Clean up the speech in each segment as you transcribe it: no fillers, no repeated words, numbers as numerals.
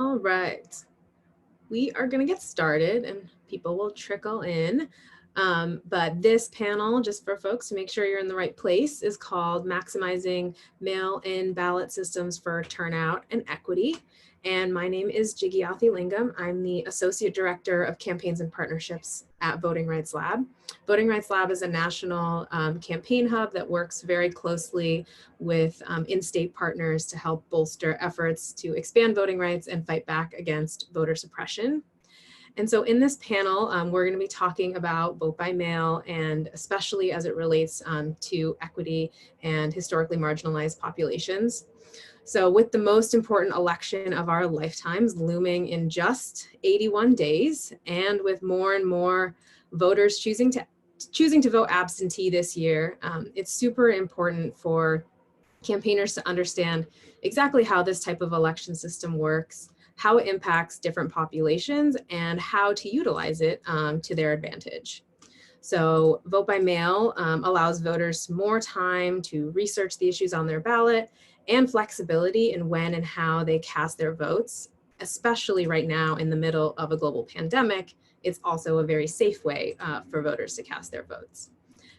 All right, we are going to get started and people will trickle in. But this panel, just for folks to make sure you're in the right place, is called Maximizing Mail-in Ballot Systems for Turnout and Equity. And my name is Jiggyalthi Lingam. I'm the Associate Director of Campaigns and Partnerships at Voting Rights Lab. Voting Rights Lab is a national campaign hub that works very closely with in-state partners to help bolster efforts to expand voting rights and fight back against voter suppression. And so in this panel, we're going to be talking about vote by mail, and especially as it relates to equity and historically marginalized populations. So with the most important election of our lifetimes looming in just 81 days, and with more and more voters choosing to vote absentee this year, it's super important for campaigners to understand exactly how this type of election system works, how it impacts different populations, and how to utilize it to their advantage. So vote by mail allows voters more time to research the issues on their ballot and flexibility in when and how they cast their votes, especially right now in the middle of a global pandemic. It's also a very safe way for voters to cast their votes.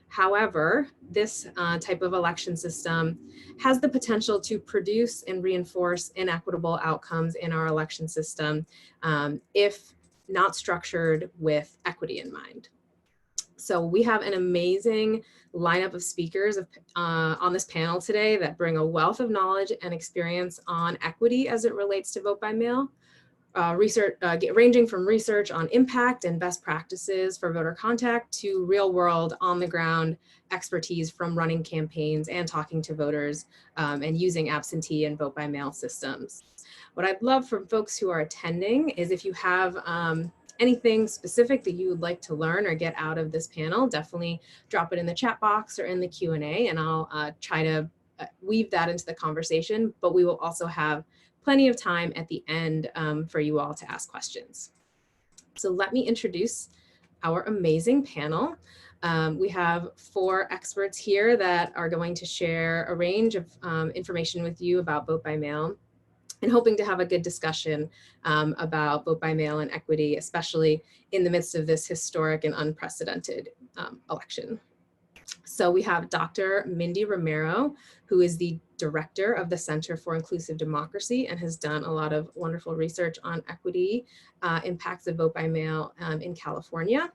However, this type of election system has the potential to produce and reinforce inequitable outcomes in our election system if not structured with equity in mind. So we have an amazing lineup of speakers on this panel today that bring a wealth of knowledge and experience on equity as it relates to vote by mail. Ranging from research on impact and best practices for voter contact to real world on the ground expertise from running campaigns and talking to voters and using absentee and vote by mail systems. What I'd love from folks who are attending is if you have anything specific that you would like to learn or get out of this panel, definitely drop it in the chat box or in the Q&A, and I'll try to weave that into the conversation, but we will also have plenty of time at the end for you all to ask questions. So let me introduce our amazing panel. We have 4 experts here that are going to share a range of information with you about vote by mail, and hoping to have a good discussion about vote by mail and equity, especially in the midst of this historic and unprecedented election. So we have Dr. Mindy Romero, who is the director of the Center for Inclusive Democracy and has done a lot of wonderful research on equity impacts of vote by mail in California.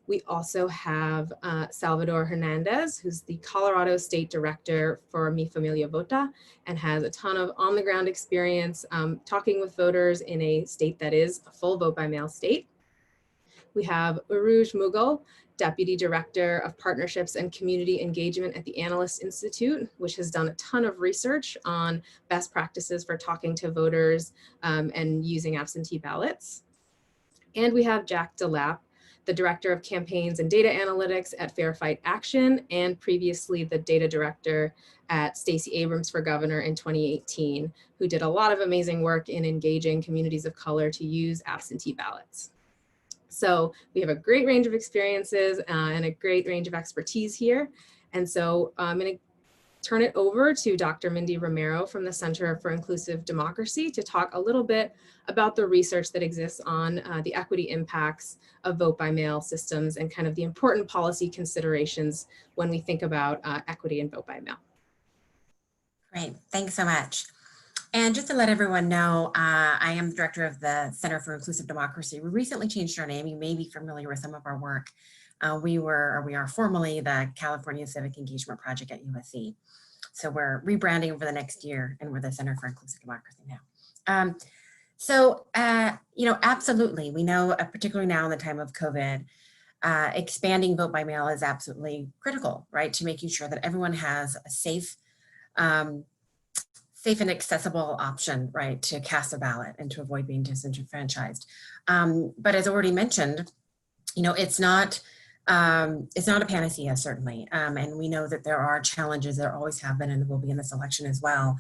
We also have Salvador Hernandez, who's the Colorado State Director for Mi Familia Vota and has a ton of on-the-ground experience talking with voters in a state that is a full vote by mail state. We have Uruj Mughal, Deputy Director of Partnerships and Community Engagement at the Analyst Institute, which has done a ton of research on best practices for talking to voters and using absentee ballots. And we have Jack DeLapp, the Director of Campaigns and Data Analytics at Fair Fight Action, and previously the Data Director at Stacey Abrams for Governor in 2018, who did a lot of amazing work in engaging communities of color to use absentee ballots. So we have a great range of experiences and a great range of expertise here. And so I'm going to turn it over to Dr. Mindy Romero from the Center for Inclusive Democracy to talk a little bit about the research that exists on the equity impacts of vote by mail systems and kind of the important policy considerations when we think about equity and vote by mail. Great, thanks so much. And just to let everyone know, I am the director of the Center for Inclusive Democracy. We recently changed our name. You may be familiar with some of our work. We are formally the California Civic Engagement Project at USC. So we're rebranding over the next year, and we're the Center for Inclusive Democracy now. Absolutely. We know, particularly now in the time of COVID, expanding vote by mail is absolutely critical, right? To making sure that everyone has a safe and accessible option, right, to cast a ballot and to avoid being disenfranchised. But as already mentioned, it's not a panacea, certainly. And we know that there are challenges, there always have been, and will be in this election as well,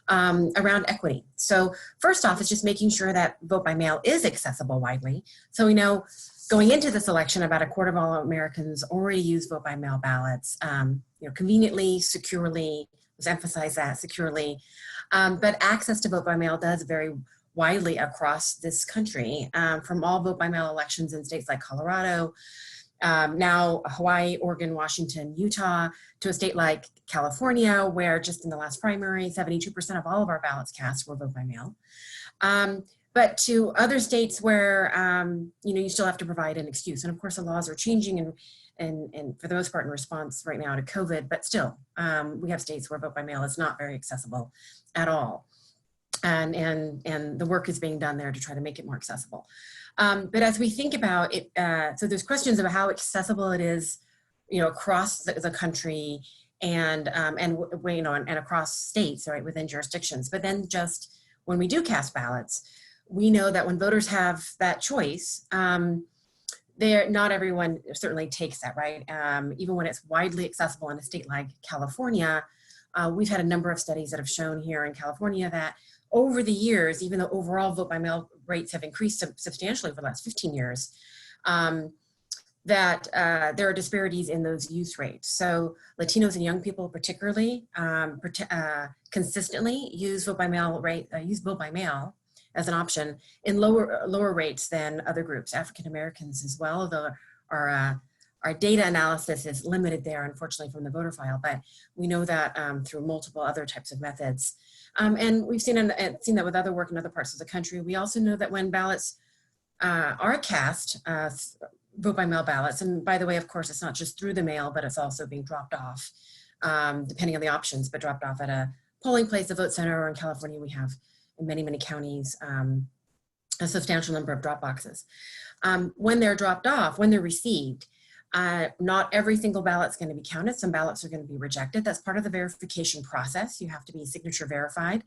around equity. So first off is just making sure that vote by mail is accessible widely. So we know going into this election, about 1/4 of all Americans already use vote by mail ballots, conveniently, securely, let's emphasize that, securely. But access to vote by mail does vary widely across this country, from all vote by mail elections in states like Colorado, now Hawaii, Oregon, Washington, Utah, to a state like California, where just in the last primary, 72% of all of our ballots cast were vote by mail. But to other states where, you still have to provide an excuse. And of course, the laws are changing and for the most part in response right now to COVID, but still, we have states where vote by mail is not very accessible at all. And the work is being done there to try to make it more accessible. But as we think about it, so there's questions about how accessible it is, across the country and across states, right, within jurisdictions. But then just when we do cast ballots, we know that when voters have that choice, not everyone certainly takes that, right? Even when it's widely accessible in a state like California, we've had a number of studies that have shown here in California that over the years, even though overall vote by mail rates have increased substantially for the last 15 years, that there are disparities in those use rates. So Latinos and young people particularly consistently use vote by mail as an option in lower rates than other groups, African Americans as well, though our data analysis is limited there, unfortunately, from the voter file, but we know that through multiple other types of methods. And we've seen that with other work in other parts of the country. We also know that when ballots are cast, vote by mail ballots, and by the way, of course, it's not just through the mail, but it's also being dropped off, depending on the options, but dropped off at a polling place, a vote center, or in California, we have in many, many counties, a substantial number of drop boxes. When they're dropped off, when they're received, not every single ballot's going to be counted. Some ballots are going to be rejected. That's part of the verification process. You have to be signature verified.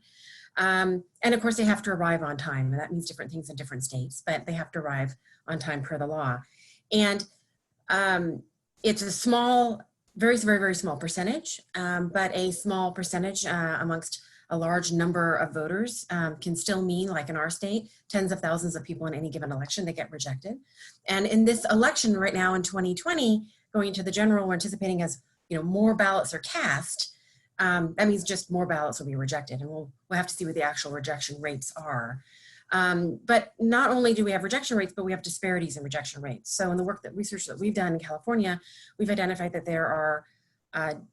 And of course, they have to arrive on time. And that means different things in different states, but they have to arrive on time per the law. And it's a small, very, very, very small percentage, but a small percentage amongst a large number of voters can still mean, like in our state, tens of thousands of people in any given election that get rejected. And in this election right now in 2020, going into the general, we're anticipating as more ballots are cast, that means just more ballots will be rejected, and we'll have to see what the actual rejection rates are. But not only do we have rejection rates, but we have disparities in rejection rates. So in the research that we've done in California, we've identified that there are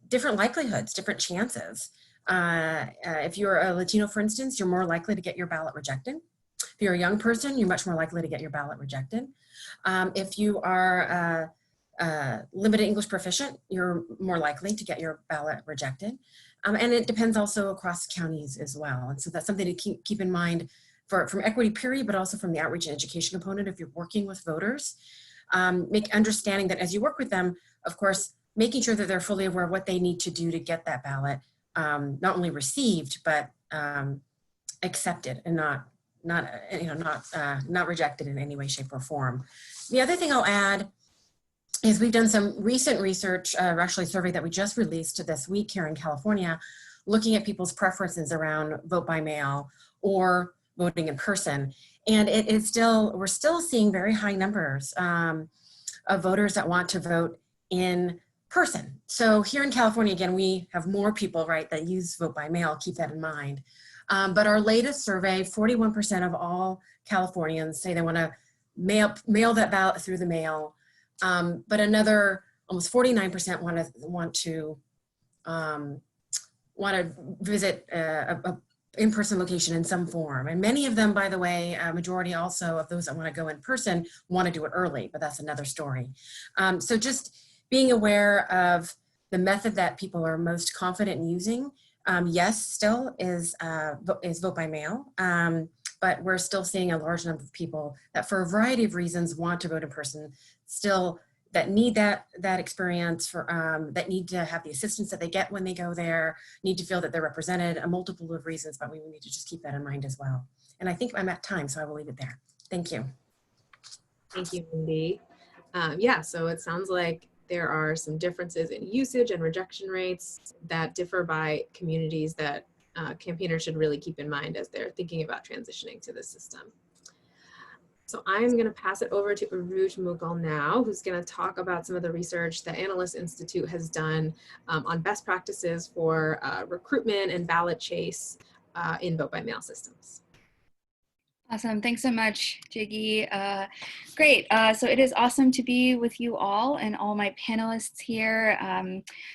different likelihoods, different chances. If you're a Latino, for instance, you're more likely to get your ballot rejected. If you're a young person, you're much more likely to get your ballot rejected. If you are limited English proficient, you're more likely to get your ballot rejected. And it depends also across counties as well. And so that's something to keep in mind from equity period, but also from the outreach and education component. If you're working with voters, understanding that as you work with them, of course, making sure that they're fully aware of what they need to do to get that ballot not only received, but accepted and not rejected in any way, shape, or form. The other thing I'll add is we've done some recent research, actually a survey that we just released this week here in California, looking at people's preferences around vote by mail or voting in person. And we're still seeing very high numbers of voters that want to vote in person. So here in California, again, we have more people, right, that use vote by mail, keep that in mind. But our latest survey, 41% of all Californians say they want to mail that ballot through the mail. But another almost 49% want to visit a in-person location in some form. And many of them, by the way, majority also of those that want to go in person want to do it early, but that's another story. So just being aware of the method that people are most confident in using. Yes, still is vote by mail, but we're still seeing a large number of people that for a variety of reasons want to vote in person, still that need that experience, that need to have the assistance that they get when they go there, need to feel that they're represented, a multiple of reasons, but we need to just keep that in mind as well. And I think I'm at time, so I will leave it there. Thank you. Thank you, Mindy. Yeah, so it sounds like there are some differences in usage and rejection rates that differ by communities that campaigners should really keep in mind as they're thinking about transitioning to the system. So I'm going to pass it over to Aruj Mughal now, who's going to talk about some of the research that Analyst Institute has done on best practices for recruitment and ballot chase in vote by mail systems. Awesome. Thanks so much, Jiggy. Great. So it is awesome to be with you all and all my panelists here.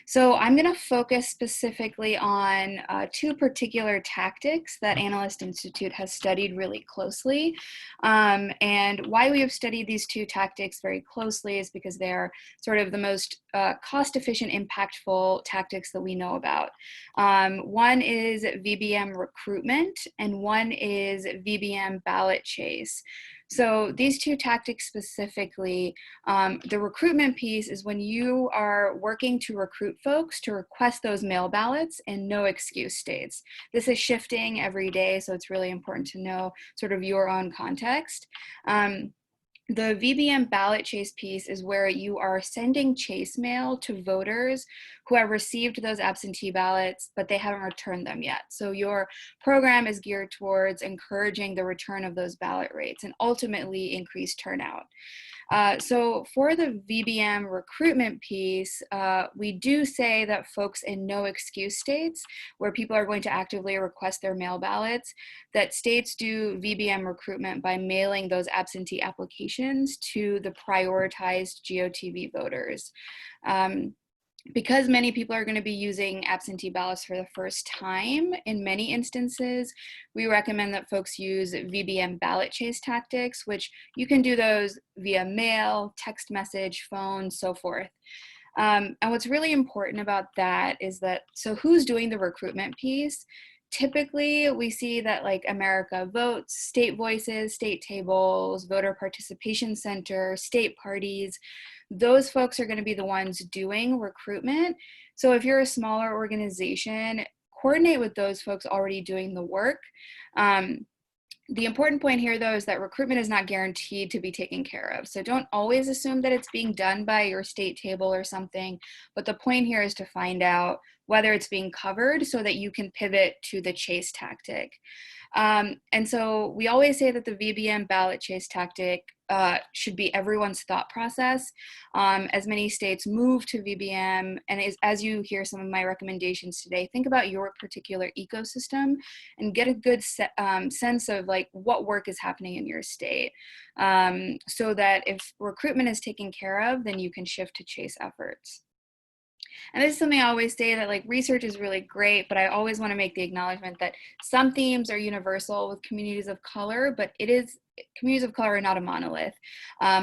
So I'm going to focus specifically on two particular tactics that Analyst Institute has studied really closely. And why we have studied these two tactics very closely is because they're sort of the most cost-efficient, impactful tactics that we know about. One is VBM recruitment, and one is VBM ballot chase. So these two tactics specifically, the recruitment piece is when you are working to recruit folks to request those mail ballots in no excuse states. This is shifting every day, so it's really important to know sort of your own context. The VBM ballot chase piece is where you are sending chase mail to voters who have received those absentee ballots, but they haven't returned them yet. So your program is geared towards encouraging the return of those ballot rates and ultimately increase turnout. So for the VBM recruitment piece, we do say that folks in no excuse states, where people are going to actively request their mail ballots, that states do VBM recruitment by mailing those absentee applications to the prioritized GOTV voters. Because many people are going to be using absentee ballots for the first time, in many instances, we recommend that folks use VBM ballot chase tactics, which you can do those via mail, text message, phone, so forth. And what's really important about that is that, so who's doing the recruitment piece? Typically, we see that like America Votes, State Voices, state tables, voter participation center, state parties, those folks are going to be the ones doing recruitment. So if you're a smaller organization, coordinate with those folks already doing the work. The important point here, though, is that recruitment is not guaranteed to be taken care of. So don't always assume that it's being done by your state table or something. But the point here is to find out whether it's being covered so that you can pivot to the chase tactic. And so we always say that the VBM ballot chase tactic should be everyone's thought process. As many states move to VBM, and as you hear some of my recommendations today, think about your particular ecosystem and get a good sense of like what work is happening in your state, so that if recruitment is taken care of, then you can shift to chase efforts. And this is something I always say, that like research is really great, but I always want to make the acknowledgement that some themes are universal with communities of color, but communities of color are not a monolith.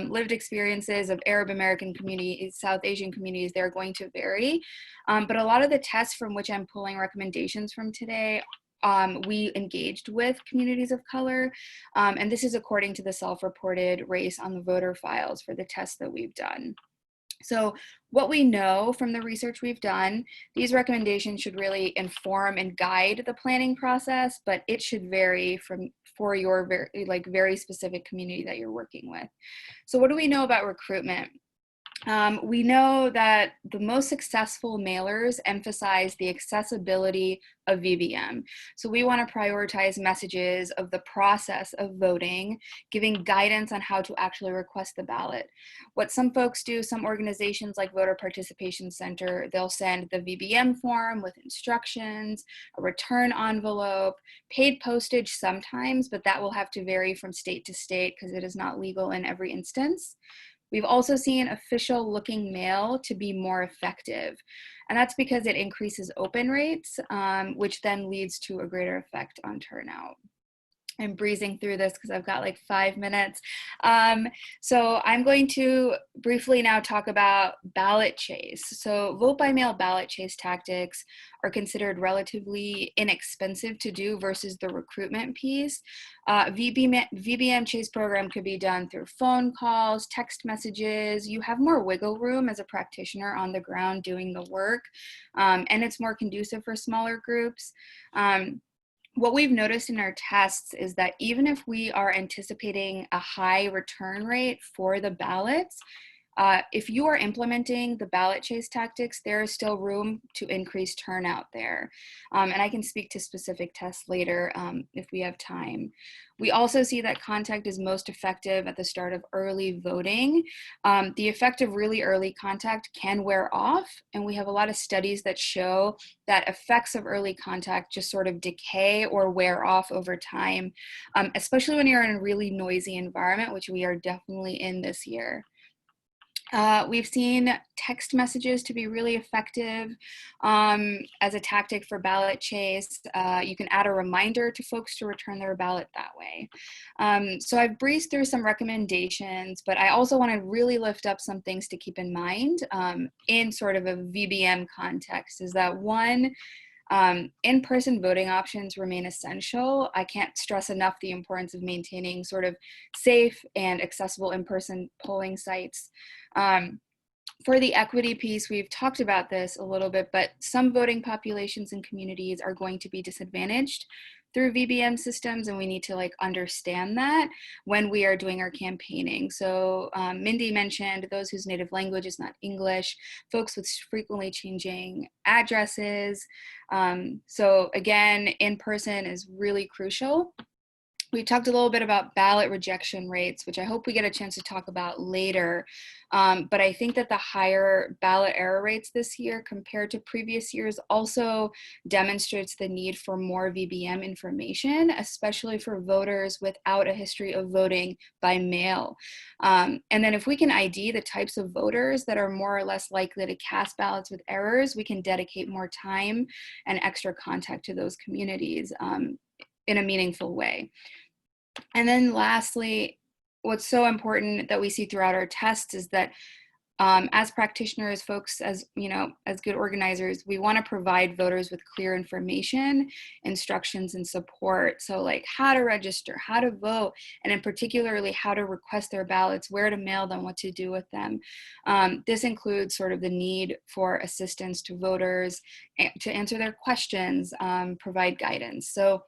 Lived experiences of Arab American communities, South Asian communities, they're going to vary. But a lot of the tests from which I'm pulling recommendations from today, we engaged with communities of color. And this is according to the self-reported race on the voter files for the tests that we've done. So what we know from the research we've done, these recommendations should really inform and guide the planning process, but it should vary for your very specific community that you're working with. So what do we know about recruitment? We know that the most successful mailers emphasize the accessibility of VBM. So we want to prioritize messages of the process of voting, giving guidance on how to actually request the ballot. What some folks do, some organizations like Voter Participation Center, they'll send the VBM form with instructions, a return envelope, paid postage sometimes, but that will have to vary from state to state because it is not legal in every instance. We've also seen official looking mail to be more effective. And that's because it increases open rates, which then leads to a greater effect on turnout. I'm breezing through this because I've got like 5 minutes. So I'm going to briefly now talk about ballot chase. So vote by mail ballot chase tactics are considered relatively inexpensive to do versus the recruitment piece. VBM chase program could be done through phone calls, text messages. You have more wiggle room as a practitioner on the ground doing the work, and it's more conducive for smaller groups. What we've noticed in our tests is that even if we are anticipating a high return rate for the ballots, if you are implementing the ballot chase tactics, there is still room to increase turnout there. And I can speak to specific tests later if we have time. We also see that contact is most effective at the start of early voting. The effect of really early contact can wear off, and we have a lot of studies that show that effects of early contact just sort of decay or wear off over time, especially when you're in a really noisy environment, which we are definitely in this year. We've seen text messages to be really effective as a tactic for ballot chase. You can add a reminder to folks to return their ballot that way. So I've breezed through some recommendations, but I also want to really lift up some things to keep in mind in sort of a VBM context. Is that one, in-person voting options remain essential. I can't stress enough the importance of maintaining sort of safe and accessible in-person polling sites. For the equity piece, we've talked about this a little bit, but some voting populations and communities are going to be disadvantaged through VBM systems, and we need to understand that when we are doing our campaigning. So Mindy mentioned those whose native language is not English, folks with frequently changing addresses. So again, in person is really crucial. We talked a little bit about ballot rejection rates, which I hope we get a chance to talk about later. But I think that the higher ballot error rates this year compared to previous years also demonstrates the need for more VBM information, especially for voters without a history of voting by mail. And then if we can ID the types of voters that are more or less likely to cast ballots with errors, we can dedicate more time and extra contact to those communities in a meaningful way. And then lastly, what's so important that we see throughout our tests is that as practitioners, folks, as good organizers, we want to provide voters with clear information, instructions, and support. So like how to register, how to vote, and in particularly how to request their ballots, where to mail them, what to do with them. This includes sort of the need for assistance to voters to answer their questions, provide guidance. So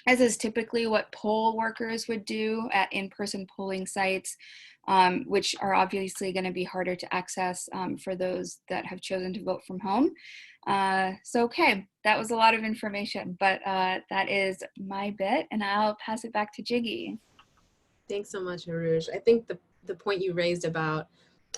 as is typically what poll workers would do at in-person polling sites, which are obviously going to be harder to access for those that have chosen to vote from home. So, okay, that was a lot of information, but that is my bit, and I'll pass it back to Jiggy. Thanks so much, Aruj. I think the point you raised about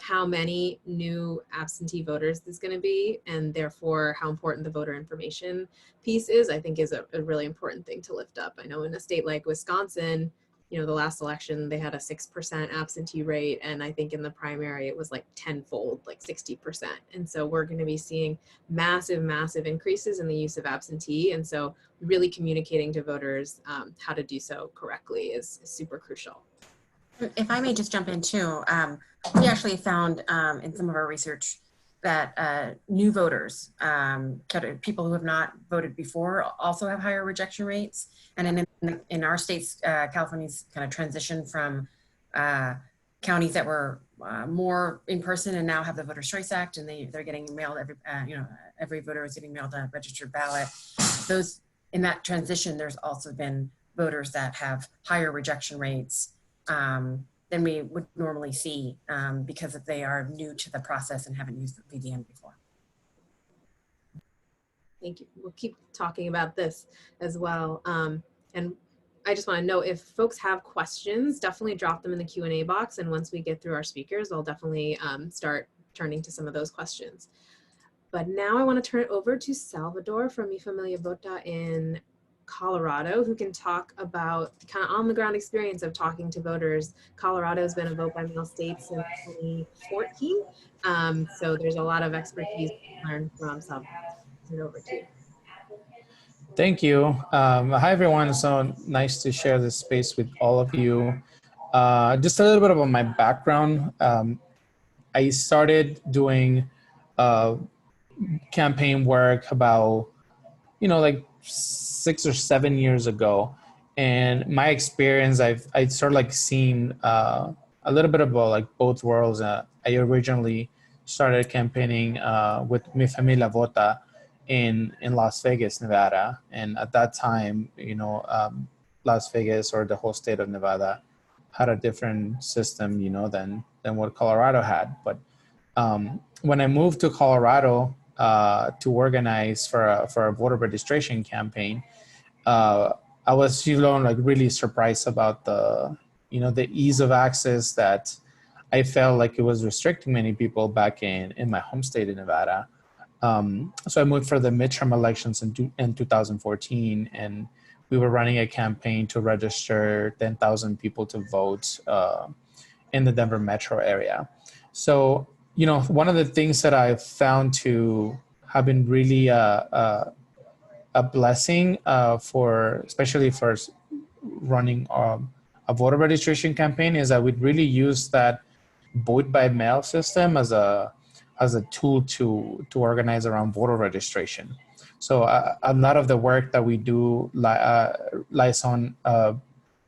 how many new absentee voters there's going to be, and therefore how important the voter information piece is, I think is a really important thing to lift up. I know in a state like Wisconsin, the last election, they had a 6% absentee rate. And I think in the primary, it was like tenfold, like 60%. And so we're going to be seeing massive, massive increases in the use of absentee. And so really communicating to voters how to do so correctly is super crucial. If I may just jump in too, we actually found in some of our research that new voters, people who have not voted before, also have higher rejection rates. And in our states, California's kind of transitioned from counties that were more in person and now have the Voters' Choice Act, and they're getting mailed every voter is getting mailed a registered ballot. Those in that transition, there's also been voters that have higher rejection rates than we would normally see because if they are new to the process and haven't used the VBM before. Thank you. We'll keep talking about this as well. And I just want to note, if folks have questions, definitely drop them in the Q&A box. And once we get through our speakers, I'll definitely start turning to some of those questions. But now I want to turn it over to Salvador from Mi Familia Vota in Colorado, who can talk about the kind of on-the-ground experience of talking to voters. Colorado has been a vote-by-mail state since 2014, so there's a lot of expertise to learn from Salvador. Turn it over to you. Thank you. Hi, everyone. So nice to share this space with all of you. Just a little bit about my background. I started doing campaign work about, like 6 or 7 years ago. And my experience, I'd sort of like seen a little bit about like both worlds. I originally started campaigning with Mi Familia Vota in Las Vegas, Nevada. And at that time, Las Vegas, or the whole state of Nevada, had a different system, you know, than what Colorado had. But when I moved to Colorado to organize for a voter registration campaign, I was, you know, like really surprised about the, you know, the ease of access that I felt like it was restricting many people back in my home state in Nevada. So I moved for the midterm elections in 2014, and we were running a campaign to register 10,000 people to vote in the Denver metro area. So, you know, one of the things that I found to have been really a blessing for, especially for running a voter registration campaign, is that we'd really use that vote by mail system as a tool to organize around voter registration. So a lot of the work that we do lies on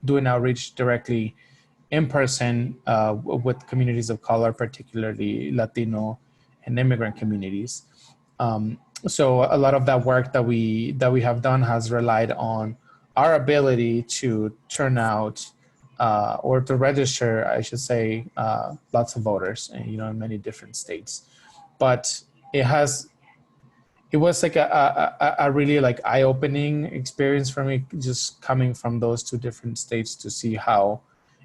doing outreach directly in person with communities of color, particularly Latino and immigrant communities. So a lot of that work that we have done has relied on our ability to turn out or to register, I should say, lots of voters, you know, in many different states. But it was like a really like eye-opening experience for me, just coming from those two different states, to see how,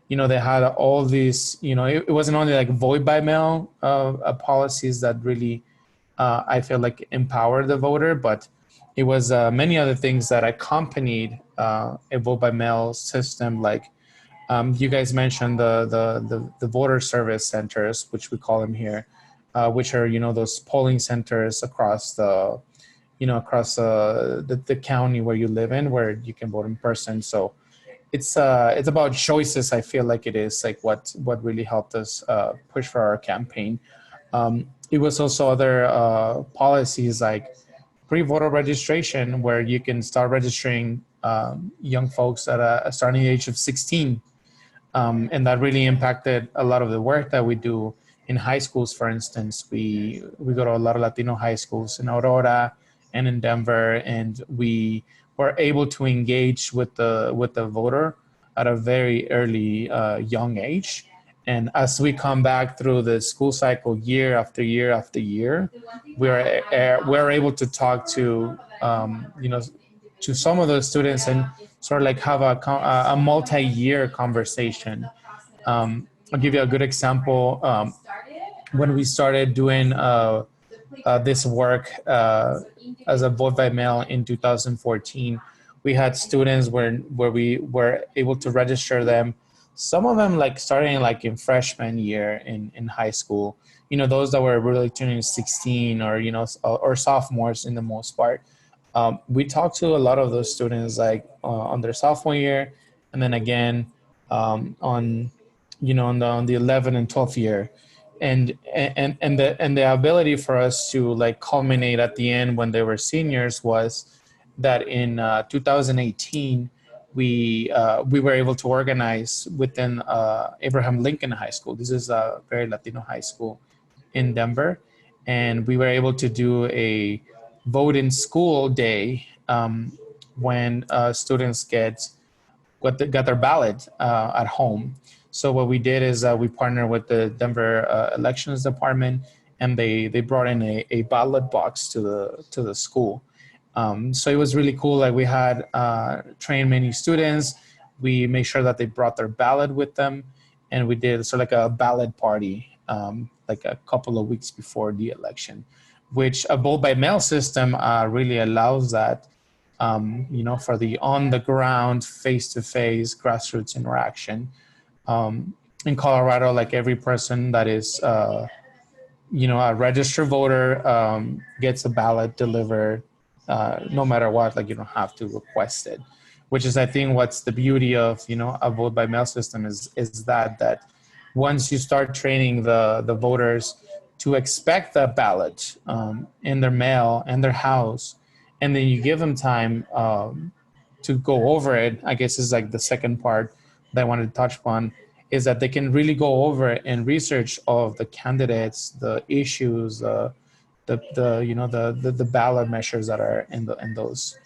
you know, they had all these, you know, it wasn't only like vote by mail policies that really I feel like empowered the voter, but it was many other things that accompanied a vote by mail system. Like you guys mentioned the voter service centers, which we call them here, which are, you know, those polling centers across the, you know, across the county where you live in, where you can vote in person. So it's about choices. I feel like it is like what really helped us push for our campaign. It was also other policies like pre-voter registration, where you can start registering young folks at a starting age of 16. And that really impacted a lot of the work that we do in high schools. For instance, we go to a lot of Latino high schools in Aurora and in Denver, and we were able to engage with the voter at a very early young age. And as we come back through the school cycle year after year after year, we're able to talk to you know, to some of those students and sort of like have a multi-year conversation. I'll give you a good example. When we started doing this work as a vote by mail in 2014, we had students where we were able to register them. Some of them like starting like in freshman year in high school, you know, those that were really turning 16, or, you know, or sophomores in the most part. We talked to a lot of those students like on their sophomore year, and then again on, you know, on the 11th and 12th year. And the ability for us to like culminate at the end when they were seniors was that in 2018 we were able to organize within Abraham Lincoln High School. This is a very Latino high school in Denver, and we were able to do a vote in school day when students got their ballot at home. So what we did is we partnered with the Denver Elections Department, and they brought in a ballot box to the school. So it was really cool. Like we had trained many students. We made sure that they brought their ballot with them, and we did sort of like a ballot party like a couple of weeks before the election, which a vote by mail system really allows that, you know, for the on the ground, face-to-face grassroots interaction. In Colorado, like every person that is, you know, a registered voter gets a ballot delivered no matter what. Like you don't have to request it, which is, I think, what's the beauty of, you know, a vote by mail system is that once you start training the voters to expect that ballot in their mail and their house, and then you give them time to go over it, I guess is like the second part that I wanted to touch upon, is that they can really go over it and research all of the candidates, the issues, the you know, the ballot measures that are in those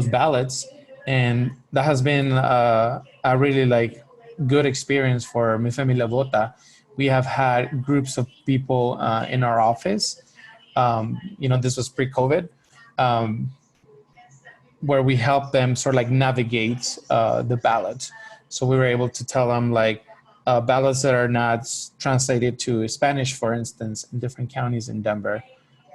ballots, and that has been a really like good experience for Mi Familia Vota. We have had groups of people in our office. This was pre-COVID, um, where we helped them sort of like navigate the ballots. So we were able to tell them like ballots that are not translated to Spanish, for instance, in different counties in Denver,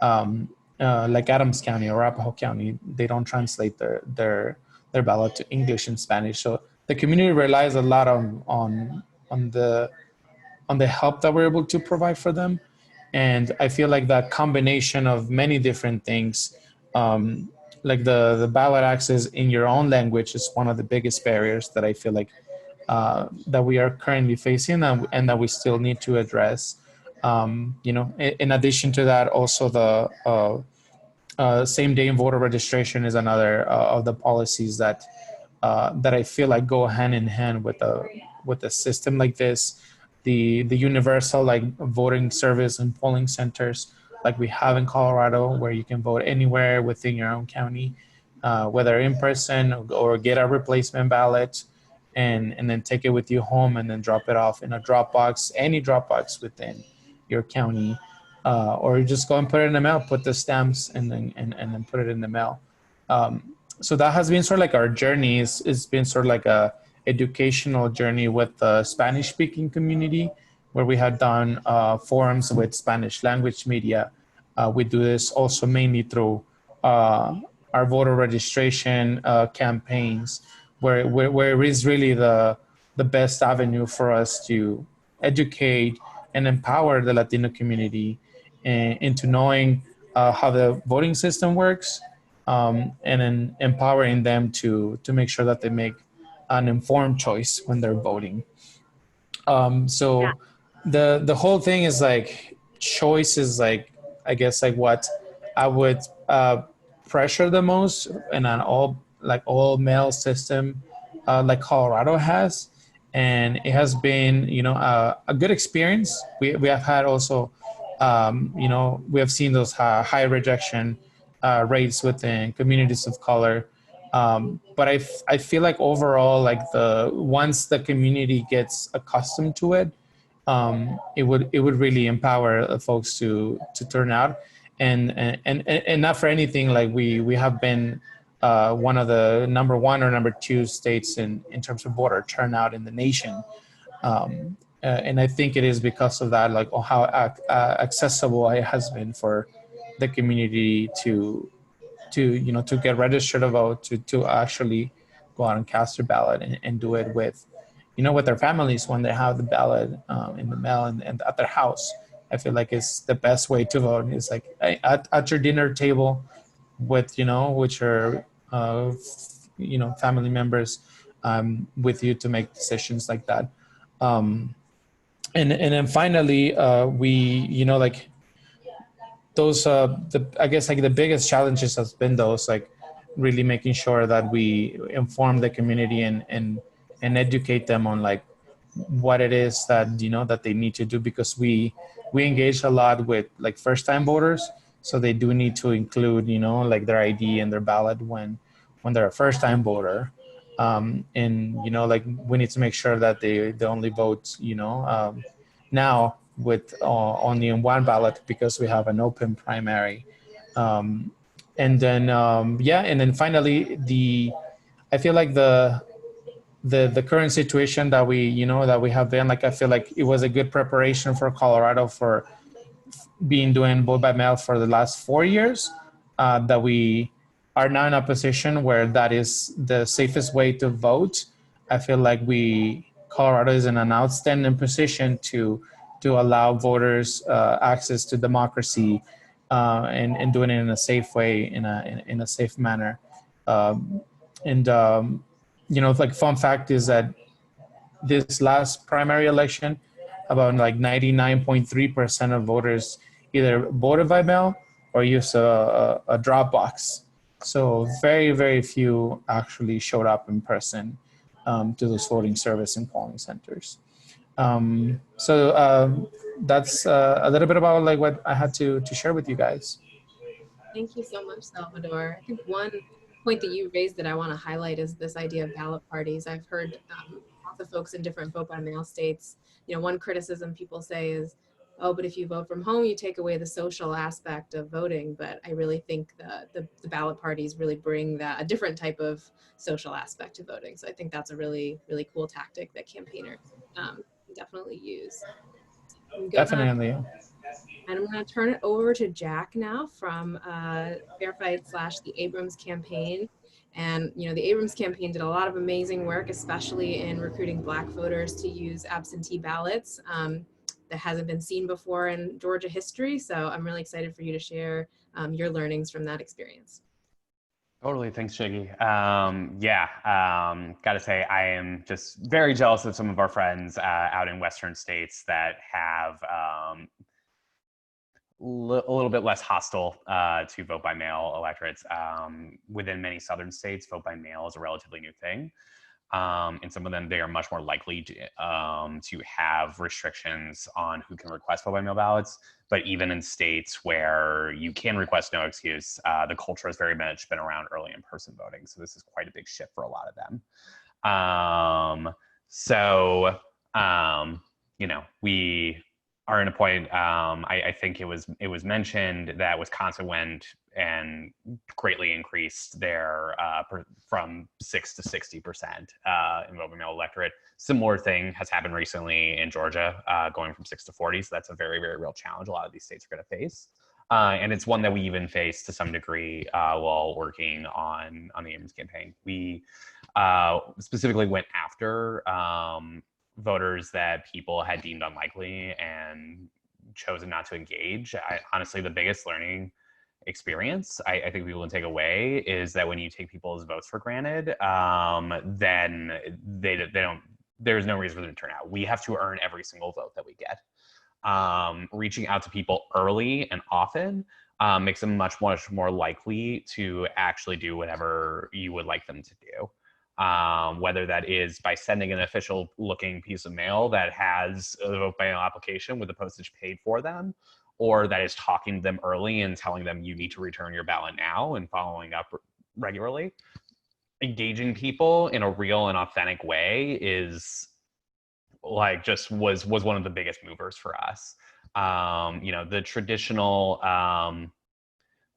um, like Adams County or Arapahoe County, they don't translate their ballot to English and Spanish. So the community relies a lot on the help that we're able to provide for them. And I feel like that combination of many different things, um, like the ballot access in your own language is one of the biggest barriers that I feel like that we are currently facing, and that we still need to address. In addition to that, also the same day voter registration is another of the policies that I feel like go hand in hand with a system like this. The universal like voting service and polling centers like we have in Colorado, where you can vote anywhere within your own county, whether in person or get a replacement ballot, and then take it with you home and then drop it off in a Dropbox, any Dropbox within your county, or you just go and put it in the mail, put the stamps, and then put it in the mail. So that has been sort of like our journey. It's been sort of like a educational journey with the Spanish speaking community, where we had done forums with Spanish language media. We do this also mainly through our voter registration campaigns, where it is really the best avenue for us to educate and empower the Latino community into knowing how the voting system works, and then empowering them to make sure that they make an informed choice when they're voting. So the whole thing is like choice is like, I guess, like what I would pressure the most in an all male system like Colorado has, and it has been a good experience. We have had also we have seen those high rejection rates within communities of color. But I feel like overall, like once the community gets accustomed to it, it would really empower folks to turn out, and not for anything, like we have been one of the number one or number two states in terms of voter turnout in the nation. And I think it is because of that, like how accessible it has been for the community to get registered to vote, to actually go out and cast their ballot, and do it with with their families when they have the ballot in the mail, and at their house. I feel like it's the best way to vote. It's like at your dinner table with with your family members with you to make decisions like that. And then finally, we like those I guess like the biggest challenges has been those, like really making sure that we inform the community and educate them on like what it is that that they need to do, because we engage a lot with like first time voters, so they do need to include like their ID and their ballot when they're a first time voter. And like we need to make sure that they only vote now with only in one ballot, because we have an open primary. um, and then and then finally I feel like the current situation that we have been, like I feel like it was a good preparation for Colorado for being doing vote by mail for the last 4 years, that we are now in a position where that is the safest way to vote. I feel like Colorado is in an outstanding position to allow voters access to democracy, and doing it in a safe way, in a safe manner. And like fun fact is that this last primary election, about like 99.3% of voters either voted by mail or used a drop box. So very, very few actually showed up in person to those voting service and polling centers. So that's a little bit about like what I had to share with you guys. Thank you so much, Salvador. I think one point that you raised that I want to highlight is this idea of ballot parties. I've heard lots of folks in different vote by mail states, one criticism people say is, oh, but if you vote from home, you take away the social aspect of voting. But I really think the ballot parties really bring a different type of social aspect to voting. So I think that's a really, really cool tactic that campaigners definitely use. Definitely. And I'm going to turn it over to Jack now from Fair Fight / the Abrams campaign. And, the Abrams campaign did a lot of amazing work, especially in recruiting Black voters to use absentee ballots that hasn't been seen before in Georgia history. So I'm really excited for you to share your learnings from that experience. Totally. Thanks, Shiggy. Gotta say, I am just very jealous of some of our friends out in Western states that have a little bit less hostile to vote by mail electorates. Within many Southern states, vote by mail is a relatively new thing. In some of them, they are much more likely to have restrictions on who can request vote by mail ballots. But even in states where you can request no excuse, the culture has very much been around early in-person voting. So this is quite a big shift for a lot of them. We are in a point. I think it was mentioned that Wisconsin went and greatly increased their from 6 to 60% in vote by mail electorate. Similar thing has happened recently in Georgia, going from 6 to 40. So that's a very, very real challenge a lot of these states are going to face. And it's one that we even faced to some degree while working on the Abrams campaign. We specifically went after voters that people had deemed unlikely and chosen not to engage. Honestly, the biggest learning experience I think people can take away is that when you take people's votes for granted, then they don't. There's no reason for them to turn out. We have to earn every single vote that we get. Reaching out to people early and often makes them much more likely to actually do whatever you would like them to do. Whether that is by sending an official looking piece of mail that has a vote by mail application with the postage paid for them, or that is talking to them early and telling them you need to return your ballot now and following up regularly. Engaging people in a real and authentic way is was one of the biggest movers for us. The traditional,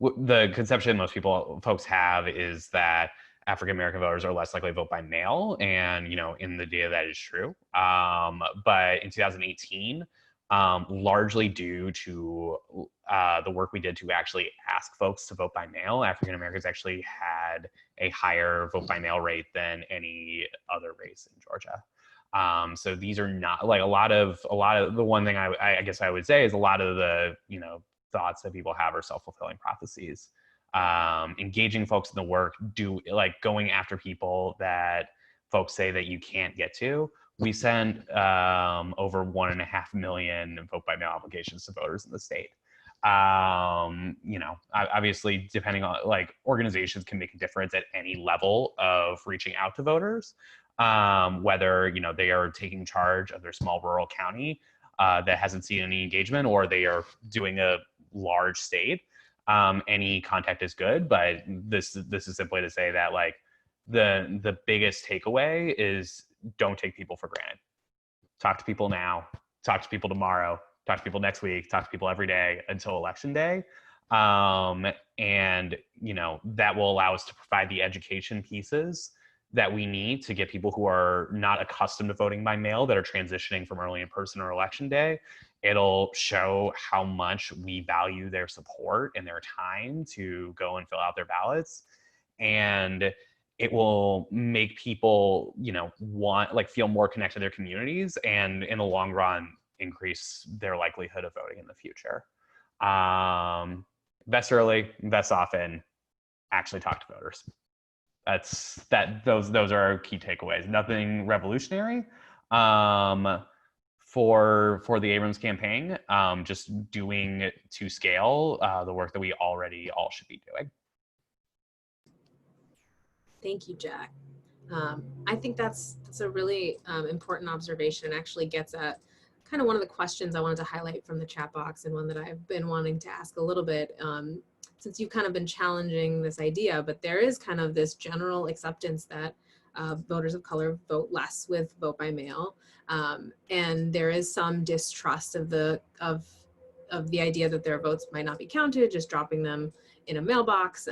the conception most folks have is that African-American voters are less likely to vote by mail. And, in the data that is true. But in 2018, largely due to the work we did to actually ask folks to vote by mail, African-Americans actually had a higher vote by mail rate than any other race in Georgia. So these are not like a lot of the one thing I guess I would say is a lot of the, thoughts that people have are self-fulfilling prophecies. Engaging folks in the work, going after people that folks say that you can't get to. We sent over 1.5 million vote by mail applications to voters in the state. Obviously, depending on organizations can make a difference at any level of reaching out to voters, whether they are taking charge of their small rural county that hasn't seen any engagement, or they are doing a large state. Any contact is good, but this is simply to say that the biggest takeaway is don't take people for granted. Talk to people now, talk to people tomorrow, talk to people next week, talk to people every day until election day. And that will allow us to provide the education pieces that we need to get people who are not accustomed to voting by mail, that are transitioning from early in person or election day. It'll show how much we value their support and their time to go and fill out their ballots. And it will make people, feel more connected to their communities, and in the long run, increase their likelihood of voting in the future. Invest early, invest often, actually talk to voters. Those are our key takeaways. Nothing revolutionary for the Abrams campaign, just doing to scale the work that we already all should be doing. Thank you, Jack. I think that's a really important observation. It actually gets at kind of one of the questions I wanted to highlight from the chat box, and one that I've been wanting to ask a little bit since you've kind of been challenging this idea, but there is kind of this general acceptance that voters of color vote less with vote by mail. And there is some distrust of the idea that their votes might not be counted, just dropping them in a mailbox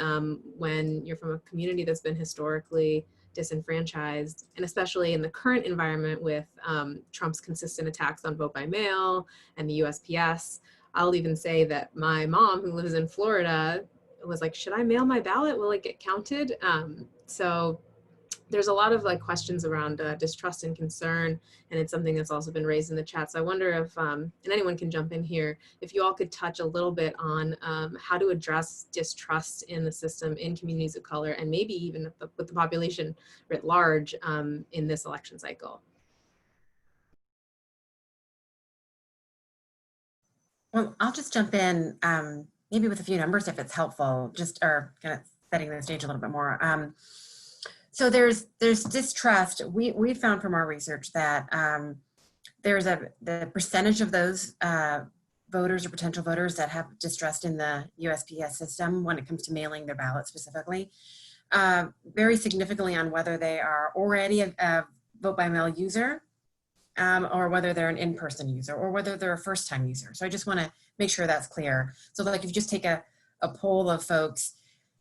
when you're from a community that's been historically disenfranchised, and especially in the current environment with Trump's consistent attacks on vote by mail and the USPS. I'll even say that my mom, who lives in Florida, was like, should I mail my ballot? Will it get counted? So there's a lot of like questions around distrust and concern, and it's something that's also been raised in the chat. So I wonder if, and anyone can jump in here, if you all could touch a little bit on how to address distrust in the system in communities of color, and maybe even with the population writ large in this election cycle. Well, I'll just jump in maybe with a few numbers if it's helpful, just or kind of setting the stage a little bit more. So there's distrust. We found from our research that the percentage of those voters or potential voters that have distrust in the USPS system when it comes to mailing their ballot specifically, vary significantly on whether they are already a vote by mail user or whether they're an in-person user or whether they're a first-time user. So I just want to make sure that's clear. So like if you just take a poll of folks,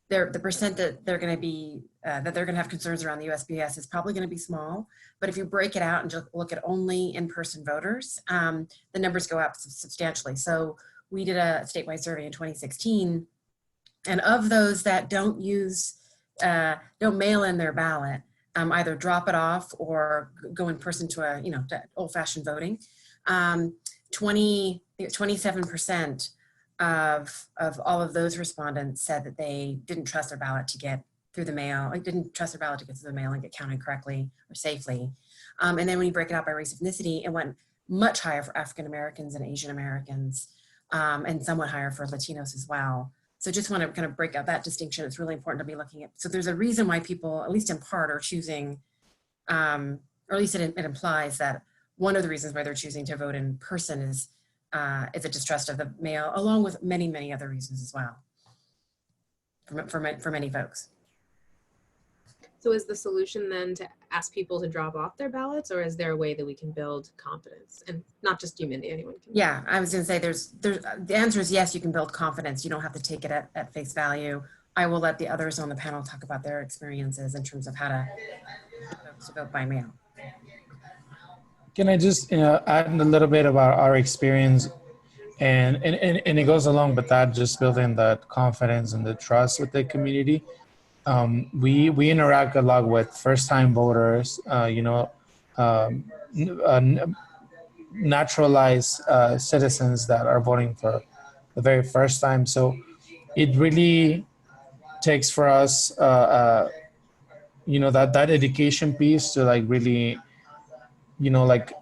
the percent that they're going to be that they're going to have concerns around the USPS is probably going to be small. But if you break it out and just look at only in-person voters, the numbers go up substantially. So we did a statewide survey in 2016, and of those that don't mail in their ballot, either drop it off or go in person to to old-fashioned voting, 27% of all of those respondents said that they didn't trust their ballot to get through the mail, didn't trust their ballot to get through the mail and get counted correctly or safely. And then when you break it out by race ethnicity, it went much higher for African Americans and Asian Americans, and somewhat higher for Latinos as well. So just want to kind of break out that distinction. It's really important to be looking at. So there's a reason why people, at least in part, are choosing, or at least it implies that one of the reasons why they're choosing to vote in person is a distrust of the mail, along with many, many other reasons as well for many folks. So is the solution then to ask people to drop off their ballots, or is there a way that we can build confidence? And not just you, Mindy, anyone can. Yeah, I was going to say the answer is yes, you can build confidence. You don't have to take it at face value. I will let the others on the panel talk about their experiences in terms of how to vote by mail. Can I just add a little bit about our experience, and it goes along with that, just building that confidence and the trust with the community. We interact a lot with first-time voters, naturalized citizens that are voting for the very first time. So it really takes for us, that education piece to like really, like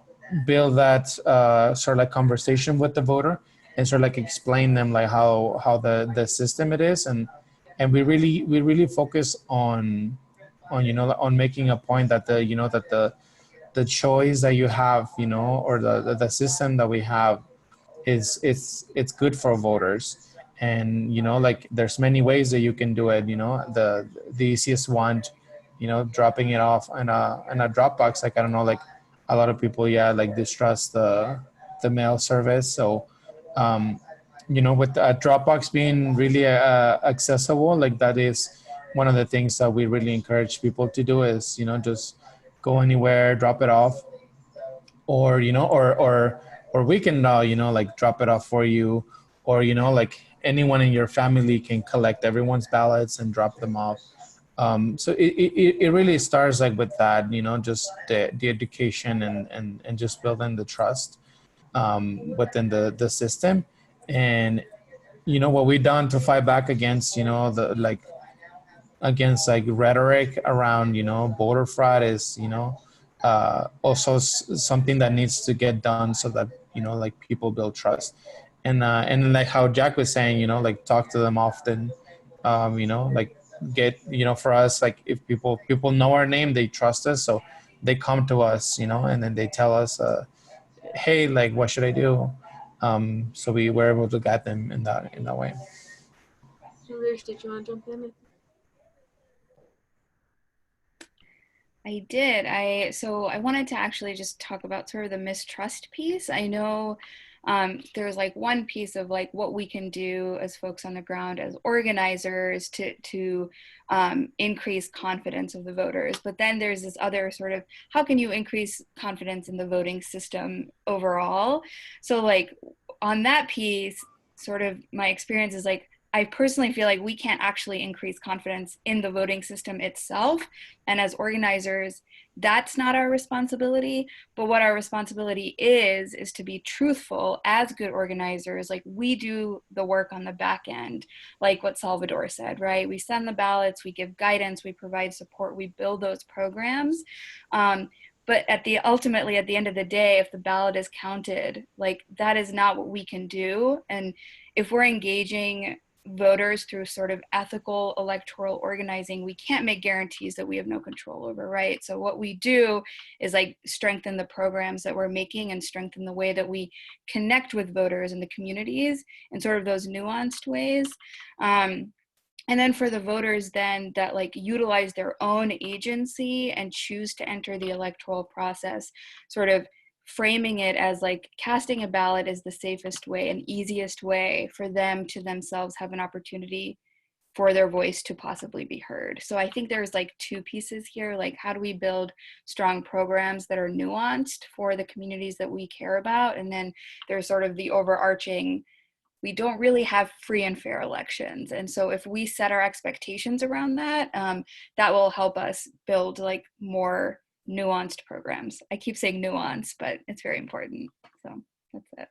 build that sort of like conversation with the voter and sort of like explain them like how the system it is, and we really focus on making a point that the choice that you have, or the system that we have it's good for voters. And like there's many ways that you can do it. The easiest one, dropping it off in a Dropbox. Like I don't know, like a lot of people like distrust the mail service. So with Dropbox being really accessible, like that is one of the things that we really encourage people to do is just go anywhere, drop it off, or or we can like drop it off for you, or like anyone in your family can collect everyone's ballots and drop them off. So it really starts like with that, just the education and just building the trust within the system. And what we've done to fight back against against rhetoric around voter fraud is also something that needs to get done so that like people build trust. And like how Jack was saying, like talk to them often, like get, for us, like if people know our name, they trust us, so they come to us, and then they tell us, hey, like what should I do? So we were able to guide them in that way. others, did you want to jump in? I did. So I wanted to actually just talk about sort of the mistrust piece. I know there's like one piece of like what we can do as folks on the ground as organizers to increase confidence of the voters. But then there's this other sort of, how can you increase confidence in the voting system overall? So like on that piece, sort of my experience is like, I personally feel like we can't actually increase confidence in the voting system itself. And as organizers, that's not our responsibility. But what our responsibility is to be truthful as good organizers. Like we do the work on the back end, like what Salvador said, right? We send the ballots, we give guidance, we provide support, we build those programs. But ultimately at the end of the day, if the ballot is counted, like that is not what we can do. And if we're engaging voters through sort of ethical electoral organizing, we can't make guarantees that we have no control over, right? So what we do is like strengthen the programs that we're making and strengthen the way that we connect with voters and the communities in sort of those nuanced ways. And then for the voters then that like utilize their own agency and choose to enter the electoral process, sort of framing it as like casting a ballot is the safest way and easiest way for them to themselves have an opportunity for their voice to possibly be heard. So I think there's like two pieces here, like how do we build strong programs that are nuanced for the communities that we care about? And then there's sort of the overarching, we don't really have free and fair elections. And so if we set our expectations around that, that will help us build like more nuanced programs. I keep saying nuance, but it's very important. So that's it.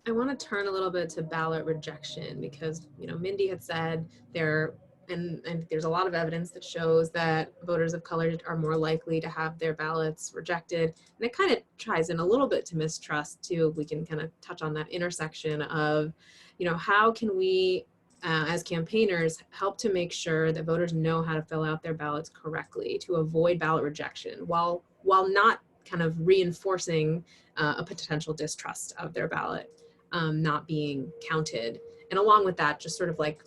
I want to turn a little bit to ballot rejection because, you know, Mindy had said and there's a lot of evidence that shows that voters of color are more likely to have their ballots rejected. And it kind of ties in a little bit to mistrust too. If we can kind of touch on that intersection of, you know, how can we as campaigners help to make sure that voters know how to fill out their ballots correctly to avoid ballot rejection while not kind of reinforcing a potential distrust of their ballot not being counted. And along with that, just sort of like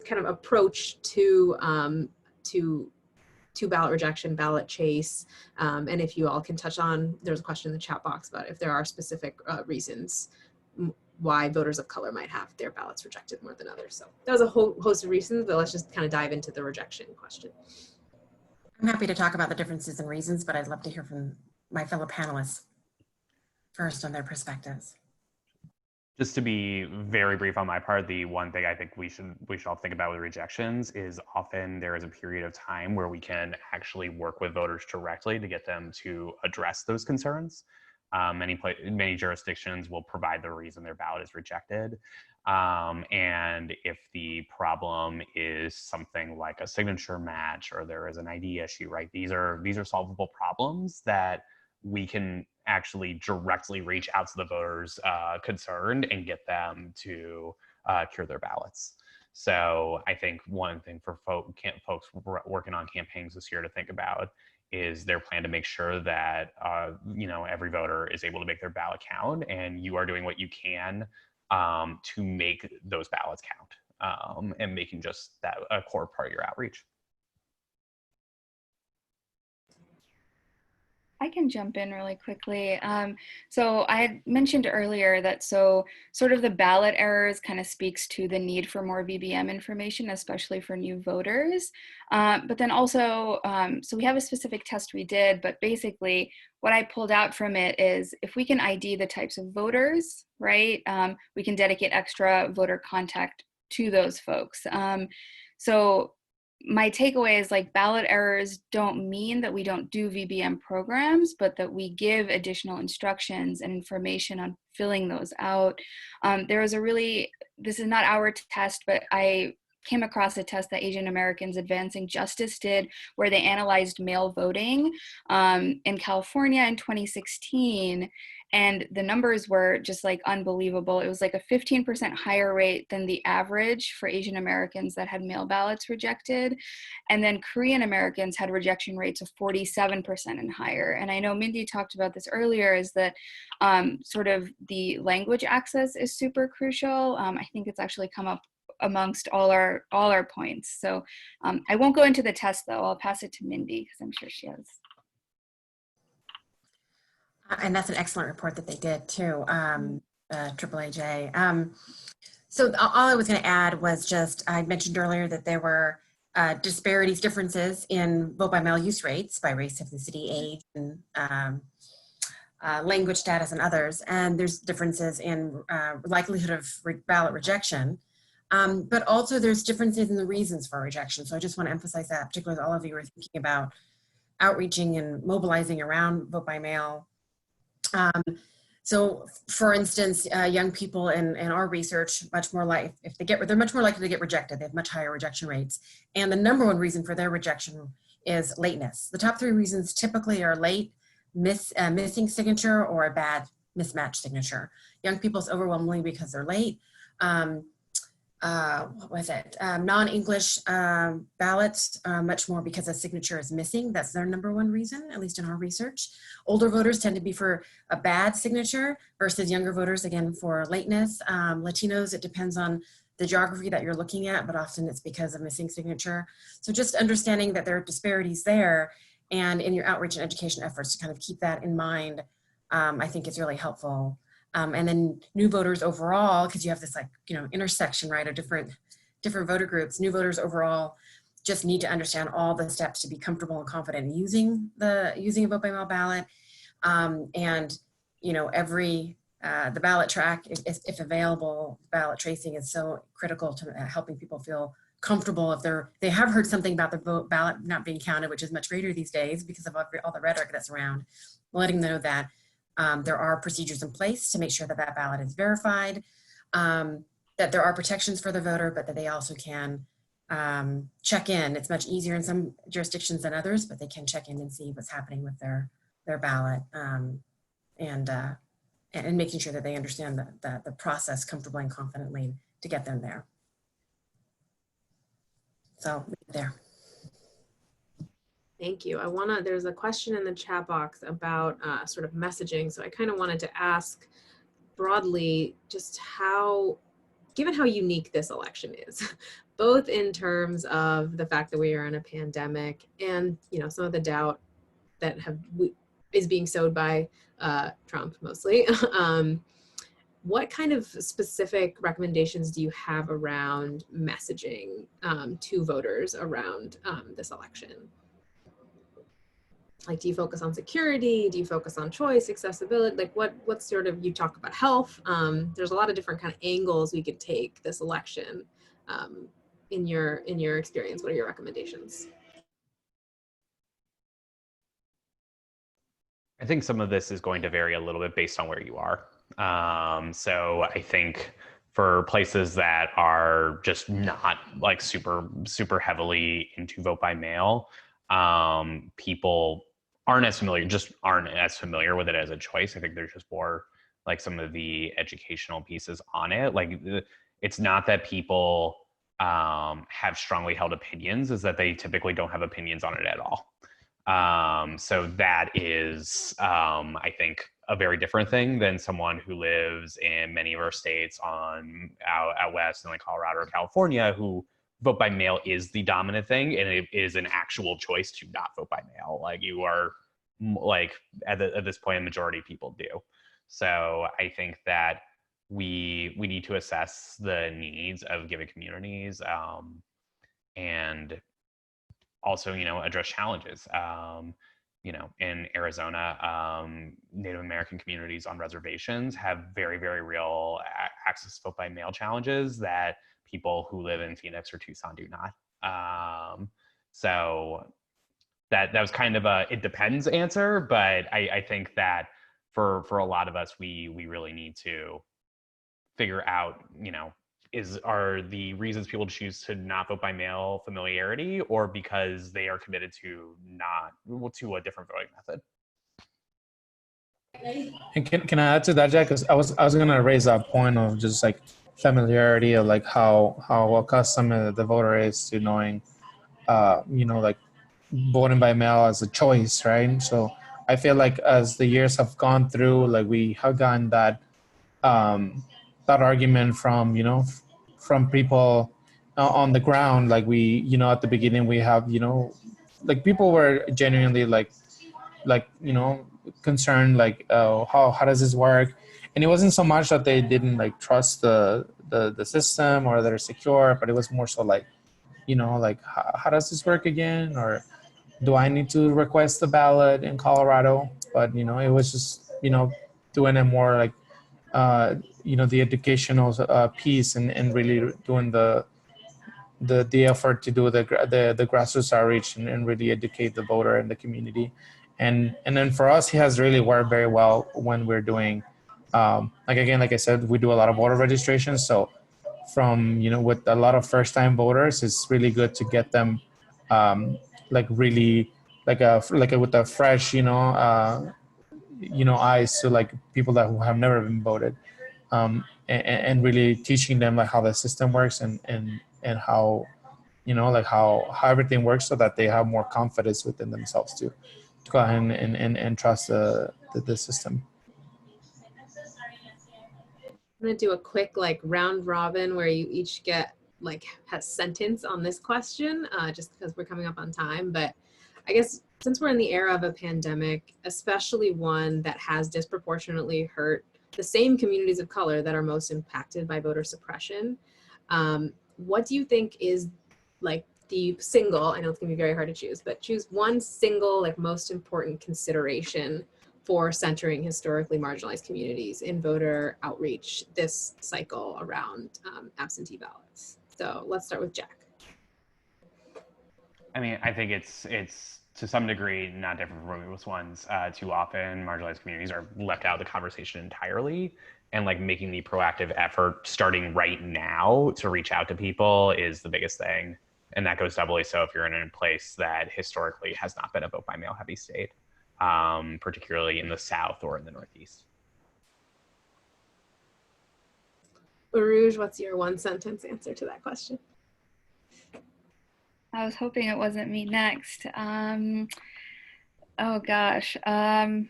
kind of approach to ballot rejection, ballot chase. And if you all can touch on, there's a question in the chat box about if there are specific reasons why voters of color might have their ballots rejected more than others. So that was a whole host of reasons, but let's just kind of dive into the rejection question. I'm happy to talk about the differences and reasons, but I'd love to hear from my fellow panelists first on their perspectives. Just to be very brief on my part, the one thing I think we should all think about with rejections is often there is a period of time where we can actually work with voters directly to get them to address those concerns. Many jurisdictions will provide the reason their ballot is rejected. And if the problem is something like a signature match or there is an ID issue, right? These are solvable problems that we can actually directly reach out to the voters concerned and get them to cure their ballots. So I think one thing for folks working on campaigns this year to think about is their plan to make sure that you know, every voter is able to make their ballot count, and you are doing what you can to make those ballots count, and making just that a core part of your outreach. I can jump in really quickly. So I had mentioned earlier that so sort of the ballot errors kind of speaks to the need for more VBM information, especially for new voters. But then also, so we have a specific test we did, but basically what I pulled out from it is if we can ID the types of voters, right, we can dedicate extra voter contact to those folks. So my takeaway is like ballot errors don't mean that we don't do VBM programs, but that we give additional instructions and information on filling those out. There was this is not our test, but I came across a test that Asian Americans Advancing Justice did, where they analyzed mail voting in California in 2016. And the numbers were just like unbelievable. It was like a 15% higher rate than the average for Asian Americans that had mail ballots rejected. And then Korean Americans had rejection rates of 47% and higher. And I know Mindy talked about this earlier, is that sort of the language access is super crucial. I think it's actually come up amongst all our points. So I won't go into the test though. I'll pass it to Mindy because I'm sure she has. And that's an excellent report that they did too, AAAJ. So all I was going to add was just, I mentioned earlier that there were differences in vote by mail use rates by race, ethnicity, age, and language status, and others. And there's differences in likelihood of ballot rejection. But also there's differences in the reasons for rejection. So I just want to emphasize that, particularly all of you are thinking about outreaching and mobilizing around vote by mail. So for instance, young people in our research, they're much more likely to get rejected. They have much higher rejection rates. And the number one reason for their rejection is lateness. The top three reasons typically are late, missing signature, or a bad mismatched signature. Young people's overwhelmingly because they're late. Non-English ballots, much more because a signature is missing. That's their number one reason, at least in our research. Older voters tend to be for a bad signature versus younger voters, again, for lateness. Latinos, it depends on the geography that you're looking at, but often it's because of missing signature. So just understanding that there are disparities there, and in your outreach and education efforts to kind of keep that in mind, I think is really helpful. And then new voters overall, because you have this intersection, right, of different voter groups. New voters overall just need to understand all the steps to be comfortable and confident in using a vote by mail ballot. And the ballot track, if available, ballot tracing is so critical to helping people feel comfortable if they have heard something about the ballot not being counted, which is much greater these days because of all the rhetoric that's around. Letting them know that there are procedures in place to make sure that that ballot is verified, that there are protections for the voter, but that they also can check in. It's much easier in some jurisdictions than others, but they can check in and see what's happening with their ballot, and making sure that they understand the process comfortably and confidently to get them there. So there. Thank you. There's a question in the chat box about sort of messaging. So I kind of wanted to ask broadly just given how unique this election is, both in terms of the fact that we are in a pandemic and, some of the doubt that is being sowed by Trump mostly. What kind of specific recommendations do you have around messaging to voters around this election? Like, do you focus on security? Do you focus on choice, accessibility? Like what sort of, you talk about health. There's a lot of different kind of angles we could take this election. In your experience, what are your recommendations? I think some of this is going to vary a little bit based on where you are. So I think for places that are just not like super heavily into vote by mail, people aren't as familiar with it as a choice. I think there's just more like some of the educational pieces on it. Like it's not that people have strongly held opinions, is that they typically don't have opinions on it at all. So that is, I think, a very different thing than someone who lives in many of our states out west in like Colorado or California, who vote by mail is the dominant thing, and it is an actual choice to not vote by mail. Like you are, like at this point, a majority of people do. So I think that we need to assess the needs of given communities, and also, address challenges. In Arizona, Native American communities on reservations have very, very real access to vote by mail challenges that people who live in Phoenix or Tucson do not. So that was kind of a it depends answer, but I think that for a lot of us, we really need to figure out, are the reasons people choose to not vote by mail familiarity, or because they are committed to a different voting method? And can I add to that, Jack? Because I was gonna raise that point of just like familiarity of like how accustomed the voter is to knowing, like voting by mail as a choice, right? So I feel like as the years have gone through, like we have gotten that argument from from people on the ground. Like we, at the beginning we have, like people were genuinely like concerned, like, how does this work? And it wasn't so much that they didn't like trust the system or they're secure, but it was more so like, like how does this work again, or do I need to request a ballot in Colorado? But it was just doing it more like the educational piece, and really doing the effort to do the grassroots outreach, and really educate the voter and the community. And then for us, he has really worked very well when we're doing, like again, like I said, we do a lot of voter registration. So from with a lot of first time voters, it's really good to get them like really with a fresh eyes to like people that who have never been voted, and really teaching them like how the system works, and how like how everything works, so that they have more confidence within themselves to go ahead and trust the system. I'm gonna do a quick like round robin where you each get like a sentence on this question, just because we're coming up on time. But I guess since we're in the era of a pandemic, especially one that has disproportionately hurt the same communities of color that are most impacted by voter suppression, what do you think is like the single, I know it's gonna be very hard to choose, but choose one single like most important consideration for centering historically marginalized communities in voter outreach this cycle around absentee ballots. So let's start with Jack. I mean, I think it's to some degree not different from previous ones. Too often, marginalized communities are left out of the conversation entirely, and like making the proactive effort starting right now to reach out to people is the biggest thing. And that goes doubly so if you're in a place that historically has not been a vote by mail heavy state, particularly in the South or in the Northeast. Aruj, what's your one sentence answer to that question? I was hoping it wasn't me next. Oh gosh. Can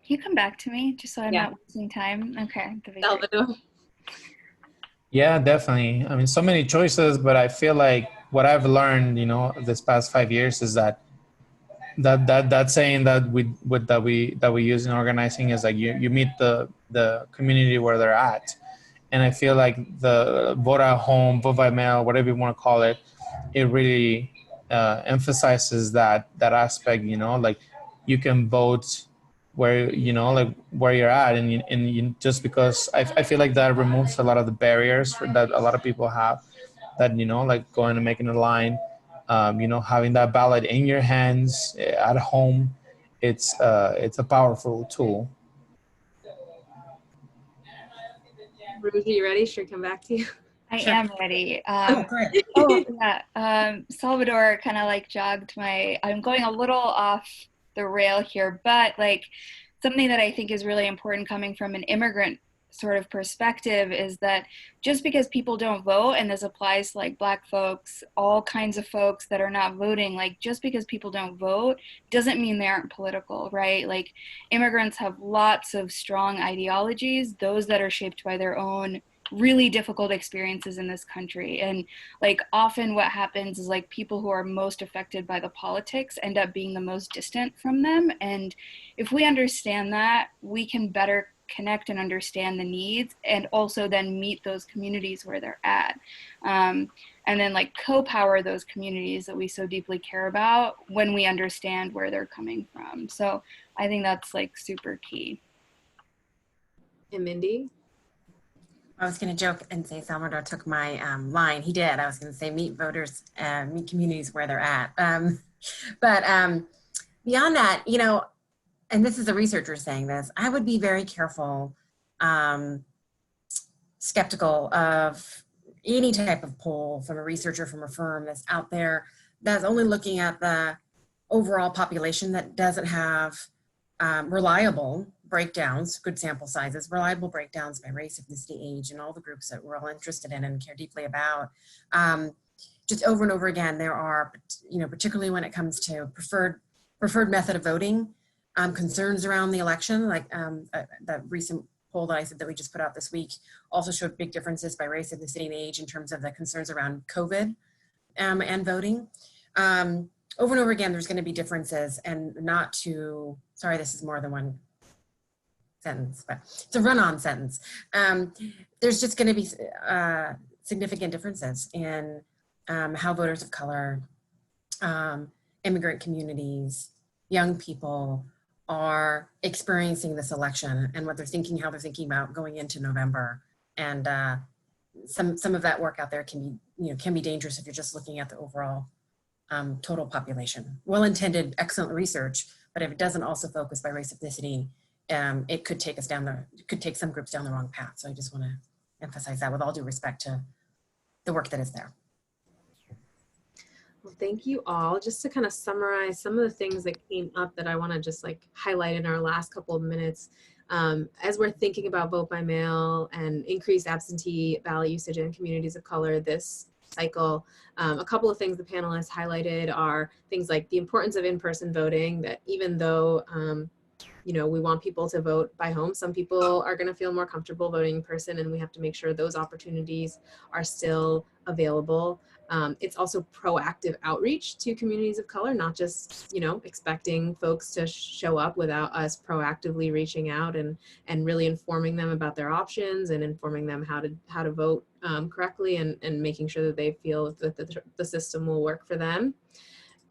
you come back to me just so I'm not wasting time? Okay. Salvador. Yeah, definitely. I mean, so many choices, but I feel like what I've learned, this past 5 years is that saying that we use in organizing is like you meet the community where they're at. And I feel like the vote at home, vote by mail, whatever you want to call it, it really emphasizes that aspect. Like you can vote where like where you're at, and you just because I feel like that removes a lot of the barriers that a lot of people have. That like going and making a line, having that ballot in your hands at home, it's a powerful tool. Aruj, you ready? Should I come back to you? I am ready. Great. Oh yeah, Salvador kind of like jogged I'm going a little off the rail here, but like something that I think is really important coming from an immigrant sort of perspective is that just because people don't vote, and this applies to like Black folks, all kinds of folks that are not voting, like just because people don't vote doesn't mean they aren't political, right? Like immigrants have lots of strong ideologies, those that are shaped by their own really difficult experiences in this country. And like often what happens is like people who are most affected by the politics end up being the most distant from them. And if we understand that, we can better connect and understand the needs, and also then meet those communities where they're at, and then like co-power those communities that we so deeply care about when we understand where they're coming from. So I think that's like super key. And Mindy? I was going to joke and say Salvador took my line. He did. I was going to say meet voters, meet communities where they're at. But beyond that, and this is a researcher saying this, I would be very careful skeptical of any type of poll from a researcher, from a firm that's out there that's only looking at the overall population, that doesn't have reliable breakdowns, good sample sizes, reliable breakdowns by race, ethnicity, age, and all the groups that we're all interested in and care deeply about. Just over and over again, there are, particularly when it comes to preferred method of voting, concerns around the election, like that recent poll that I said that we just put out this week also showed big differences by race, ethnicity, and age in terms of the concerns around COVID and voting. Over and over again, there's going to be differences, and sorry, this is more than one sentence, but it's a run-on sentence. There's just going to be significant differences in how voters of color, immigrant communities, young people are experiencing this election, and what they're thinking, how they're thinking about going into November. And some of that work out there can be dangerous if you're just looking at the overall total population. Well-intended, excellent research, but if it doesn't also focus by race, ethnicity, it could take some groups down the wrong path. So I just want to emphasize that with all due respect to the work that is there. Well, thank you all. Just to kind of summarize some of the things that came up that I want to just highlight in our last couple of minutes. As we're thinking about vote by mail and increased absentee ballot usage in communities of color this cycle, a couple of things the panelists highlighted are things like the importance of in-person voting, that even though we want people to vote by home, some people are going to feel more comfortable voting in person, and we have to make sure those opportunities are still available. It's also proactive outreach to communities of color, not just, expecting folks to show up without us proactively reaching out and really informing them about their options and informing them how to vote correctly, and making sure that they feel that the system will work for them.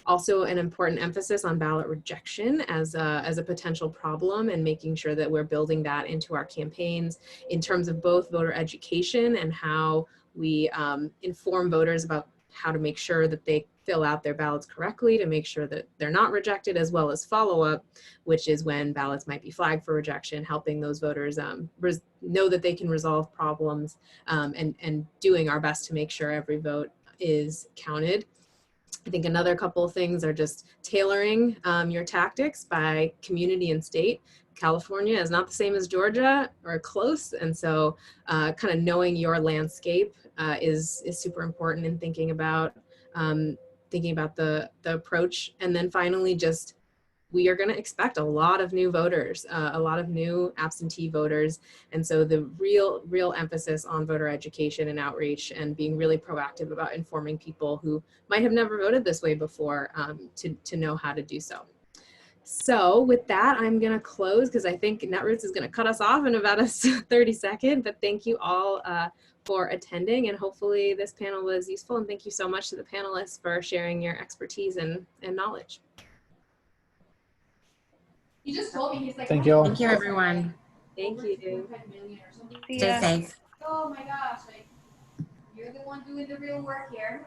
Also, an important emphasis on ballot rejection as a potential problem, and making sure that we're building that into our campaigns in terms of both voter education and how we inform voters about how to make sure that they fill out their ballots correctly to make sure that they're not rejected, as well as follow-up, which is when ballots might be flagged for rejection, helping those voters know that they can resolve problems, and doing our best to make sure every vote is counted. I think another couple of things are just tailoring your tactics by community and state. California is not the same as Georgia or close, and so kind of knowing your landscape is super important in thinking about the approach. And then finally, just we are going to expect a lot of new voters, a lot of new absentee voters. And so the real emphasis on voter education and outreach, and being really proactive about informing people who might have never voted this way before to know how to do so. So with that, I'm going to close because I think Netroots is going to cut us off in about a 30-second. But thank you all for attending, and hopefully this panel was useful. And thank you so much to the panelists for sharing your expertise and knowledge. He just told me, he's like, Thank you. Thank you, everyone. Thank you. Stay safe. Oh my gosh, like, you're the one doing the real work here.